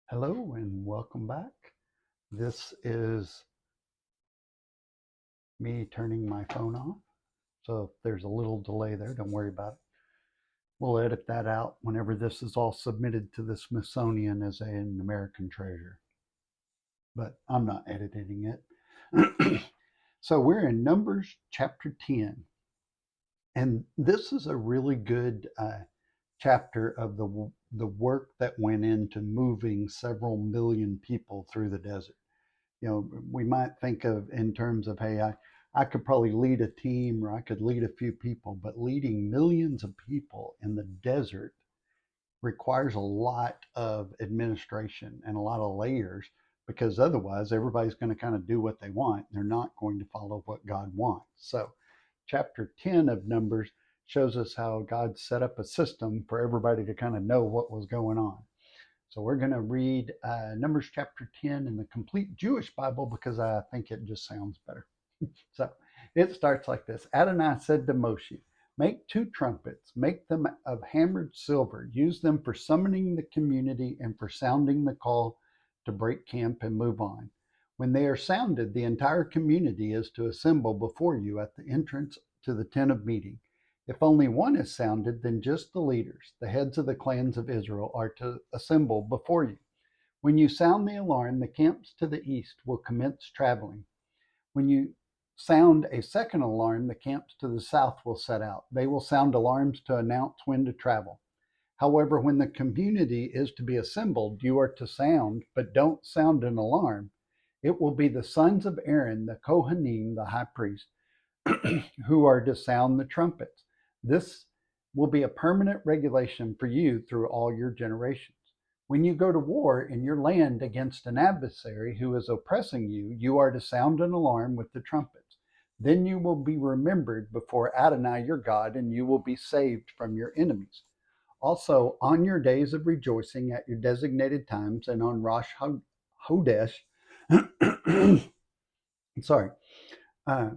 Hello and welcome back. This is me turning my phone off. So if there's a little delay there, don't worry about it. We'll edit that out whenever this is all submitted to the Smithsonian as an American treasure. But I'm not editing it. So we're in Numbers chapter 10. And this is a really good chapter of the work that went into moving several million people through the desert. We might think of in terms of, hey, I could probably lead a team or I could lead a few people, but leading millions of people in the desert requires a lot of administration and a lot of layers because otherwise everybody's going to kind of do what they want. They're not going to follow what God wants. So, chapter 10 of Numbers shows us how God set up a system for everybody to kind of know what was going on. So we're going to read Numbers chapter 10 in the complete Jewish Bible because I think it just sounds better. So it starts like this. Adonai said to Moshe, make two trumpets, make them of hammered silver, use them for summoning the community and for sounding the call to break camp and move on. When they are sounded, the entire community is to assemble before you at the entrance to the tent of meeting. If only one is sounded, then just the leaders, the heads of the clans of Israel, are to assemble before you. When you sound the alarm, the camps to the east will commence traveling. When you sound a second alarm, the camps to the south will set out. They will sound alarms to announce when to travel. However, when the community is to be assembled, you are to sound, but don't sound an alarm. It will be the sons of Aaron, the Kohanim, the high priest, who are to sound the trumpets. This will be a permanent regulation for you through all your generations. When you go to war in your land against an adversary who is oppressing you, you are to sound an alarm with the trumpets. Then you will be remembered before Adonai your God, and you will be saved from your enemies. Also, on your days of rejoicing at your designated times and on Rosh Hodesh, sorry, uh,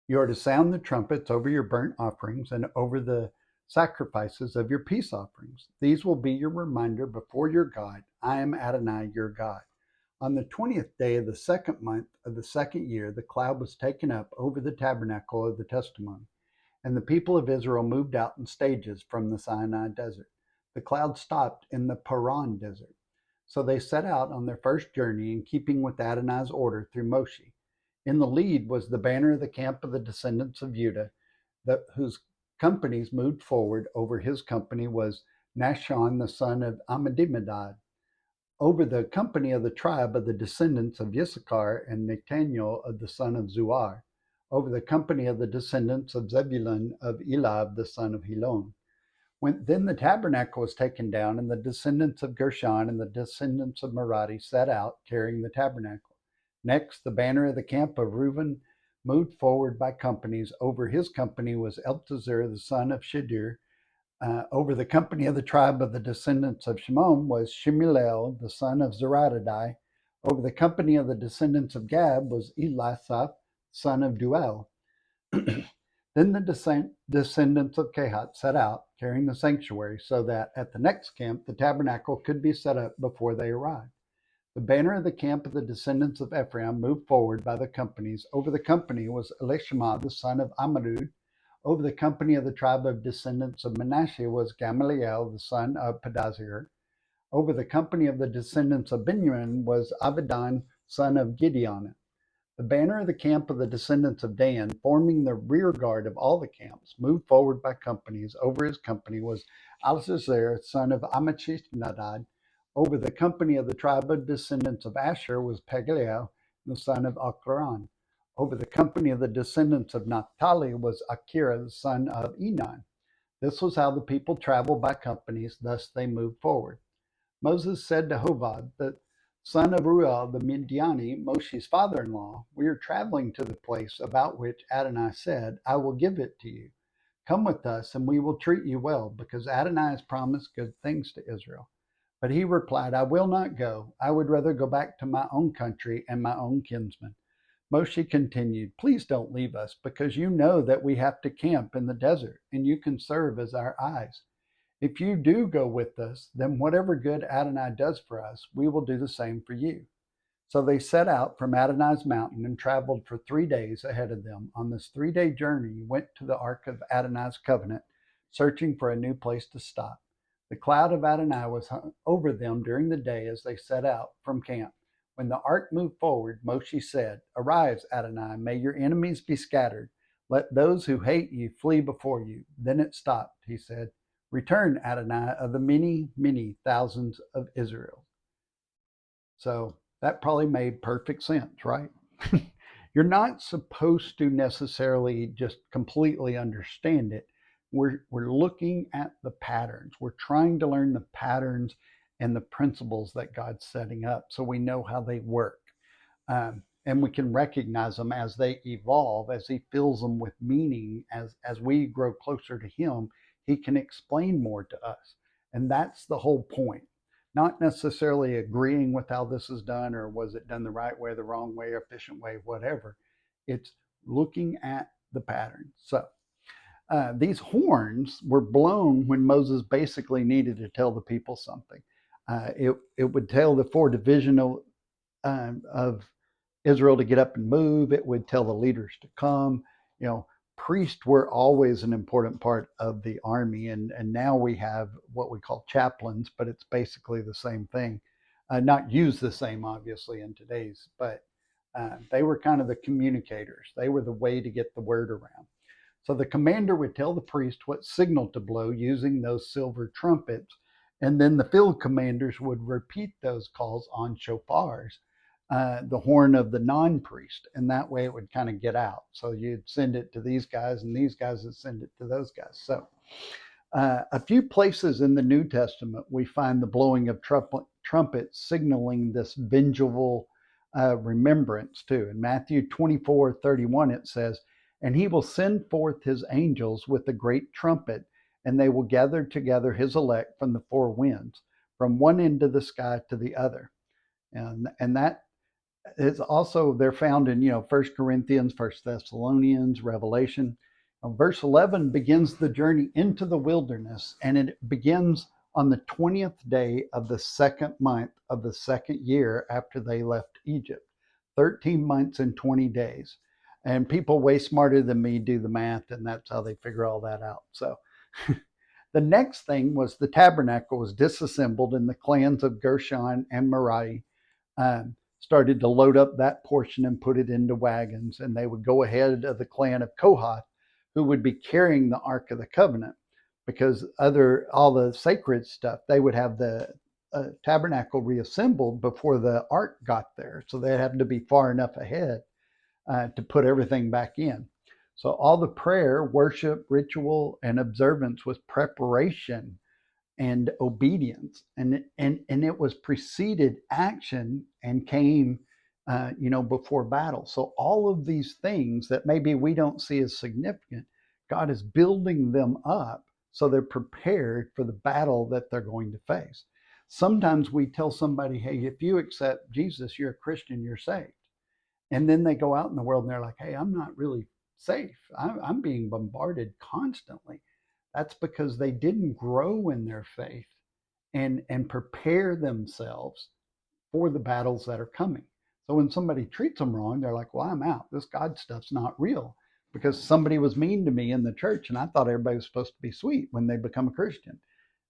you are to sound the trumpets over your burnt offerings and over the sacrifices of your peace offerings. These will be your reminder before your God. I am Adonai, your God. On the 20th day of the second month of the second year, the cloud was taken up over the tabernacle of the testimony, and the people of Israel moved out in stages from the Sinai desert. The cloud stopped in the Paran desert. So they set out on their first journey in keeping with Adonai's order through Moshe. In the lead was the banner of the camp of the descendants of Judah, whose companies moved forward. Over his company was Nashon, the son of Amminadab. Over the company of the tribe of the descendants of Issachar, and Nathaniel, of the son of Zuar. Over the company of the descendants of Zebulun, of Elab, the son of Helon. Then the tabernacle was taken down, and the descendants of Gershon and the descendants of Merari set out, carrying the tabernacle. Next, the banner of the camp of Reuben moved forward by companies. Over his company was Eltazar, the son of Shadir. Over the company of the tribe of the descendants of Shimon was Shemuel, the son of Zeradadai. Over the company of the descendants of Gad was Elisaph, son of Duel. Then the descendants of Kehat set out, carrying the sanctuary, so that at the next camp the tabernacle could be set up before they arrived. The banner of the camp of the descendants of Ephraim moved forward by the companies. Over the company was Elishama, the son of Ammadud. Over the company of the tribe of descendants of Manasseh was Gamaliel, the son of Pedazir. Over the company of the descendants of Benjamin was Abidan, son of Gideon. The banner of the camp of the descendants of Dan, forming the rear guard of all the camps, moved forward by companies. Over his company was Alzazar, son of Ammishinadab. Over the company of the tribe of descendants of Asher was Pagiel, the son of Akran. Over the company of the descendants of Naphtali was Akira, the son of Enon. This was how the people traveled by companies, thus they moved forward. Moses said to Hobab, the son of Ruel the Midiani, Moshe's father-in-law, we are traveling to the place about which Adonai said, I will give it to you. Come with us, and we will treat you well, because Adonai has promised good things to Israel. But he replied, I will not go. I would rather go back to my own country and my own kinsmen. Moshe continued, please don't leave us, because you know that we have to camp in the desert, and you can serve as our eyes. If you do go with us, then whatever good Adonai does for us, we will do the same for you." So they set out from Adonai's mountain and traveled for 3 days ahead of them. On this 3 day journey, went to the ark of Adonai's covenant, searching for a new place to stop. The cloud of Adonai was over them during the day as they set out from camp. When the ark moved forward, Moshe said, "Arise, Adonai, may your enemies be scattered. Let those who hate you flee before you." Then it stopped. He said, "Return, Adonai, of the many, many thousands of Israel." So that probably made perfect sense, right? You're not supposed to necessarily just completely understand it. We're looking at the patterns. We're trying to learn the patterns and the principles that God's setting up so we know how they work. And we can recognize them as they evolve, as He fills them with meaning. As we grow closer to Him, He can explain more to us. And that's the whole point. Not necessarily agreeing with how this is done, or was it done the right way, the wrong way, efficient way, whatever. It's looking at the pattern. So these horns were blown when Moses basically needed to tell the people something. It would tell the four divisional of Israel to get up and move. It would tell the leaders to come. You know, priests were always an important part of the army, and now we have what we call chaplains, but it's basically the same thing. Not used the same, obviously, in today's, but they were kind of the communicators. They were the way to get the word around. So the commander would tell the priest what signal to blow using those silver trumpets, and then the field commanders would repeat those calls on shofars, the horn of the non-priest, and that way it would kind of get out. So you'd send it to these guys, and these guys would send it to those guys. So a few places in the New Testament we find the blowing of trumpets signaling this vengeful remembrance too. In Matthew 24:31 it says, "And He will send forth His angels with a great trumpet, and they will gather together His elect from the four winds, from one end of the sky to the other." And that is also, they're found in, 1 Corinthians, 1 Thessalonians, Revelation. Verse 11 begins the journey into the wilderness, and it begins on the 20th day of the second month of the second year after they left Egypt. 13 months and 20 days. And people way smarter than me do the math, and that's how they figure all that out. So the next thing was the tabernacle was disassembled, and the clans of Gershon and Merari started to load up that portion and put it into wagons, and they would go ahead of the clan of Kohath, who would be carrying the Ark of the Covenant, because all the sacred stuff, they would have the tabernacle reassembled before the Ark got there, so they'd have to be far enough ahead to put everything back in. So all the prayer, worship, ritual, and observance was preparation and obedience, and it was preceded action and came before battle. So all of these things that maybe we don't see as significant, God is building them up so they're prepared for the battle that they're going to face. Sometimes we tell somebody, "Hey, if you accept Jesus, you're a Christian, you're saved." And then they go out in the world and they're like, "Hey, I'm not really safe. I'm being bombarded constantly." That's because they didn't grow in their faith and prepare themselves for the battles that are coming. So when somebody treats them wrong, they're like, "Well, I'm out. This God stuff's not real because somebody was mean to me in the church, and I thought everybody was supposed to be sweet when they become a Christian."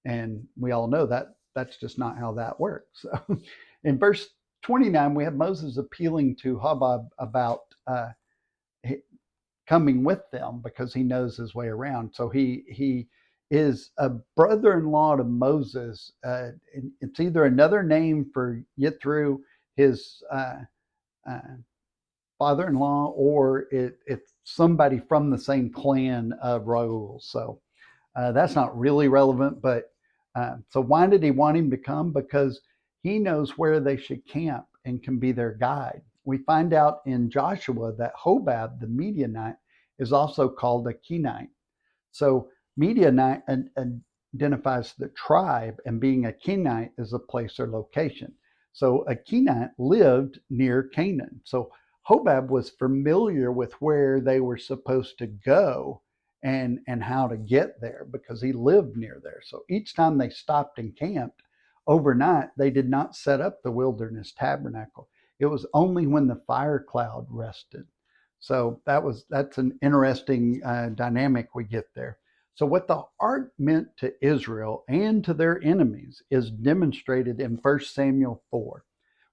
And we all know that that's just not how that works. So in verse 29, we have Moses appealing to Hobab about coming with them because he knows his way around. So he is a brother-in-law to Moses. It's either another name for Yithro, his father-in-law, or it's somebody from the same clan of Raul. So that's not really relevant, but so why did he want him to come? Because he knows where they should camp and can be their guide. We find out in Joshua that Hobab, the Midianite, is also called a Kenite. So Midianite identifies the tribe, and being a Kenite is a place or location. So a Kenite lived near Canaan. So Hobab was familiar with where they were supposed to go and how to get there because he lived near there. So each time they stopped and camped overnight, they did not set up the wilderness tabernacle. It was only when the fire cloud rested. So that's an interesting dynamic we get there. So what the ark meant to Israel and to their enemies is demonstrated in 1 Samuel 4.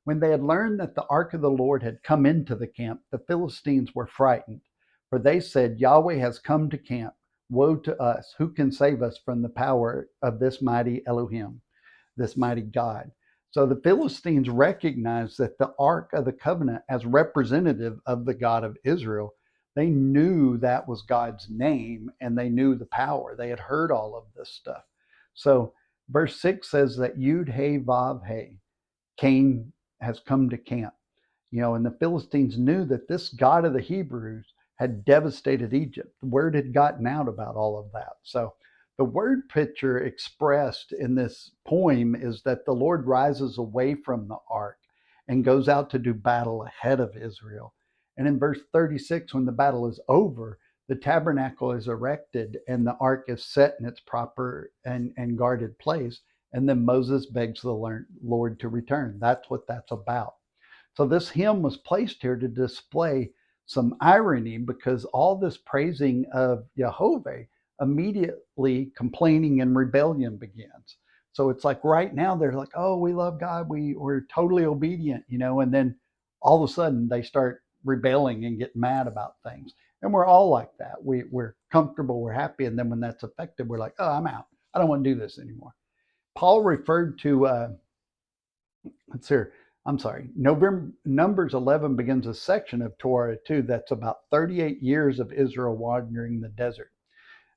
When they had learned that the ark of the Lord had come into the camp, the Philistines were frightened, for they said, Yahweh has come to camp. Woe to us! Who can save us from the power of this mighty Elohim, this mighty God? So the Philistines recognized that the Ark of the Covenant, as representative of the God of Israel, they knew that was God's name and they knew the power. They had heard all of this stuff. So verse 6 says that Yud He Vav He, Cain has come to camp. And the Philistines knew that this God of the Hebrews had devastated Egypt. The word had gotten out about all of that. So the word picture expressed in this poem is that the Lord rises away from the ark and goes out to do battle ahead of Israel. And in verse 36, when the battle is over, the tabernacle is erected and the ark is set in its proper and guarded place. And then Moses begs the Lord to return. That's what that's about. So this hymn was placed here to display some irony because all this praising of Jehovah, immediately complaining and rebellion begins. So it's like right now they're like, oh, we love God, we're totally obedient, and then all of a sudden they start rebelling and get mad about things. And we're all like that. We're comfortable, we're happy, and then when that's affected, we're like, oh, I'm out. I don't want to do this anymore. Paul referred to let's see, I'm sorry, Numbers 11 begins a section of Torah 2 that's about 38 years of Israel wandering the desert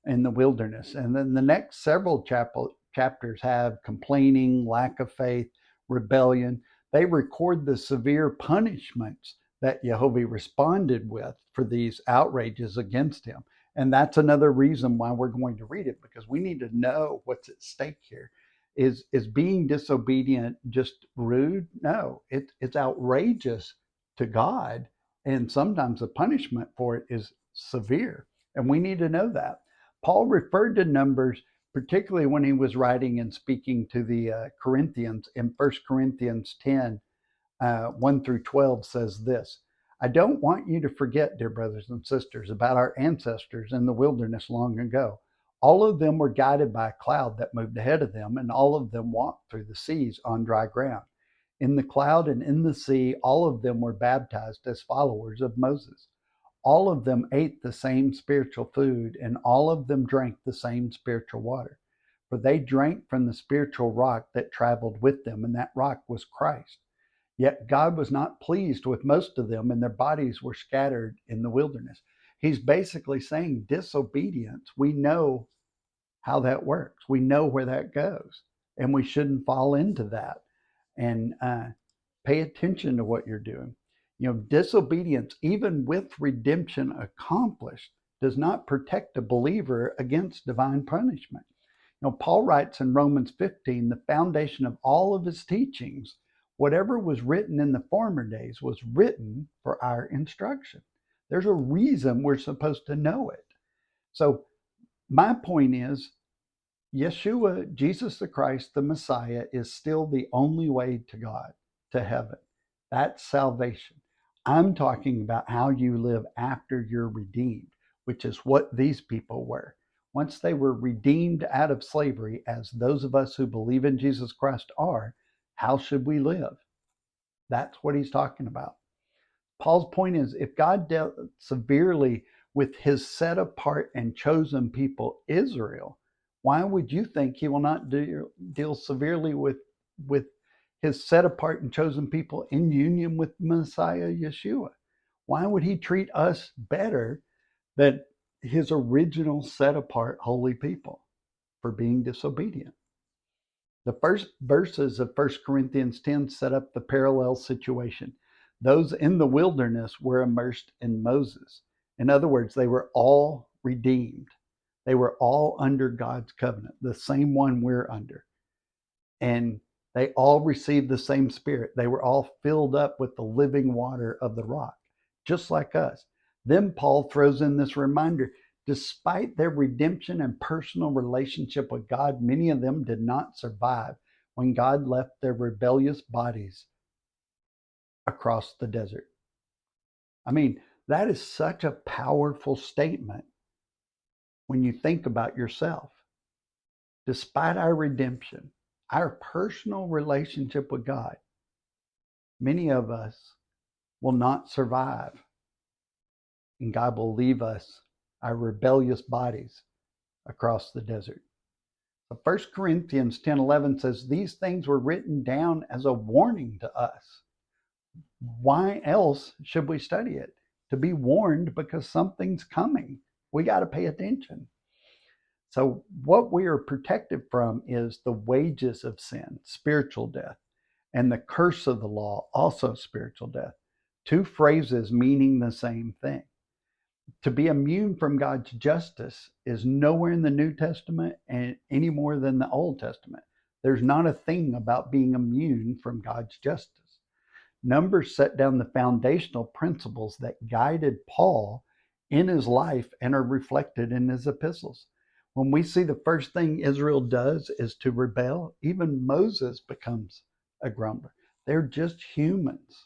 in the wilderness. And then the next several chapters have complaining, lack of faith, rebellion. They record the severe punishments that Jehovah responded with for these outrages against him. And that's another reason why we're going to read it, because we need to know what's at stake here. Is being disobedient just rude? No, it's outrageous to God. And sometimes the punishment for it is severe. And we need to know that. Paul referred to Numbers, particularly when he was writing and speaking to the Corinthians in 1 Corinthians 10, 1 through 12 says this: I don't want you to forget, dear brothers and sisters, about our ancestors in the wilderness long ago. All of them were guided by a cloud that moved ahead of them, and all of them walked through the seas on dry ground. In the cloud and in the sea, all of them were baptized as followers of Moses. All of them ate the same spiritual food, and all of them drank the same spiritual water. For they drank from the spiritual rock that traveled with them, and that rock was Christ. Yet God was not pleased with most of them, and their bodies were scattered in the wilderness. He's basically saying disobedience, we know how that works. We know where that goes, and we shouldn't fall into that. And pay attention to what you're doing. Disobedience, even with redemption accomplished, does not protect a believer against divine punishment. Paul writes in Romans 15, the foundation of all of his teachings, whatever was written in the former days was written for our instruction. There's a reason we're supposed to know it. So my point is, Yeshua, Jesus the Christ, the Messiah, is still the only way to God, to heaven. That's salvation. I'm talking about how you live after you're redeemed, which is what these people were. Once they were redeemed out of slavery, as those of us who believe in Jesus Christ are, how should we live? That's what he's talking about. Paul's point is, if God dealt severely with his set apart and chosen people, Israel, why would you think he will not deal severely with his set apart and chosen people in union with Messiah Yeshua? Why would he treat us better than his original set apart holy people for being disobedient? The first verses of 1 Corinthians 10 set up the parallel situation. Those in the wilderness were immersed in Moses. In other words, they were all redeemed. They were all under God's covenant, the same one we're under. And they all received the same Spirit. They were all filled up with the living water of the rock, just like us. Then Paul throws in this reminder, Despite their redemption and personal relationship with God, many of them did not survive when God left their rebellious bodies across the desert. I mean, that is such a powerful statement when you think about yourself. Despite our redemption, our personal relationship with God, many of us will not survive, and God will leave us, our rebellious bodies, across the desert. So 1 Corinthians 10:11 says, these things were written down as a warning to us. Why else should we study it? To be warned, because something's coming. We got to pay attention. So what we are protected from is the wages of sin, spiritual death, and the curse of the law, also spiritual death. Two phrases meaning the same thing. To be immune from God's justice is nowhere in the New Testament and any more than the Old Testament. There's not a thing about being immune from God's justice. Numbers set down the foundational principles that guided Paul in his life and are reflected in his epistles. When we see the first thing Israel does is to rebel, even Moses becomes a grumbler. They're just humans.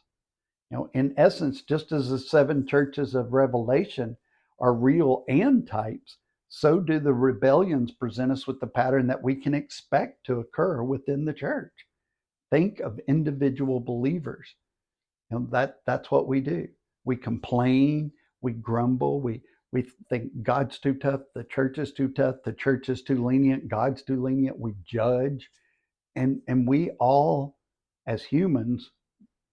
In essence, just as the seven churches of Revelation are real and types, so do the rebellions present us with the pattern that we can expect to occur within the church. Think of individual believers. That's what we do. We complain, we grumble, we think God's too tough, the church is too tough, the church is too lenient, God's too lenient, we judge. And we all, as humans,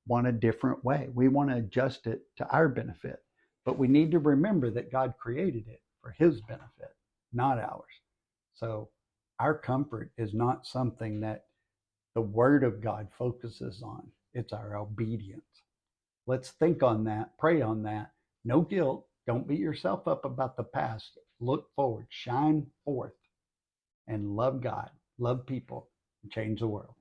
want a different way. We want to adjust it to our benefit. But we need to remember that God created it for his benefit, not ours. So our comfort is not something that the Word of God focuses on. It's our obedience. Let's think on that, pray on that. No guilt. Don't beat yourself up about the past. Look forward, shine forth, and love God, love people, and change the world.